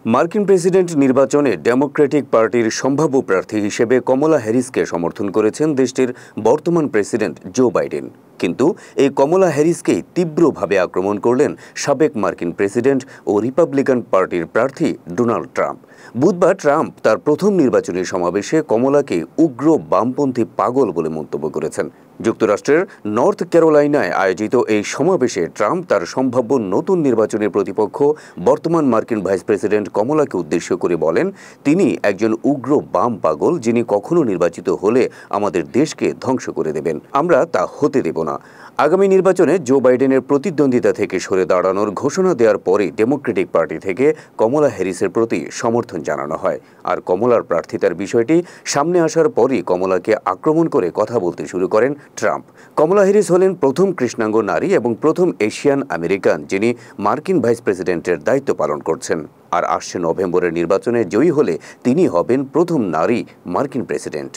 মার্কিন প্রেসিডেন্ট নির্বাচনে ডেমোক্রেটিক পার্টির সম্ভাব্য প্রার্থী হিসেবে কমলা হ্যারিসকে সমর্থন করেছেন দেশটির বর্তমান প্রেসিডেন্ট জো বাইডেন। কিন্তু এই কমলা হ্যারিসকেই তীব্রভাবে আক্রমণ করলেন সাবেক মার্কিন প্রেসিডেন্ট ও রিপাবলিকান পার্টির প্রার্থী ডোনাল্ড ট্রাম্প। বুধবার ট্রাম্প তার প্রথম নির্বাচনী সমাবেশে কমলাকে উগ্র বামপন্থী পাগল বলে মন্তব্য করেছেন। যুক্তরাষ্ট্রের নর্থ ক্যারোলাইনায় আয়োজিত এই সমাবেশে ট্রাম্প তার সম্ভাব্য নতুন নির্বাচনের প্রতিপক্ষ বর্তমান মার্কিন ভাইস প্রেসিডেন্ট কমলাকে উদ্দেশ্য করে বলেন, তিনি একজন উগ্র বাম পাগল, যিনি কখনো নির্বাচিত হলে আমাদের দেশকে ধ্বংস করে দেবেন। আমরা তা হতে দেব না। আগামী নির্বাচনে জো বাইডেনের প্রতিদ্বন্দ্বিতা থেকে সরে দাঁড়ানোর ঘোষণা দেওয়ার পরই ডেমোক্রেটিক পার্টি থেকে কমলা হ্যারিসের প্রতি সমর্থন জানানো হয়। আর কমলার প্রার্থিতার বিষয়টি সামনে আসার পরই কমলাকে আক্রমণ করে কথা বলতে শুরু করেন ট্রাম্প। কমলা হ্যারিস হলেন প্রথম কৃষ্ণাঙ্গ নারী এবং প্রথম এশিয়ান আমেরিকান যিনি মার্কিন ভাইস প্রেসিডেন্টের দায়িত্ব পালন করছেন। আর আসছে নভেম্বরের নির্বাচনে জয়ী হলে তিনি হবেন প্রথম নারী মার্কিন প্রেসিডেন্ট।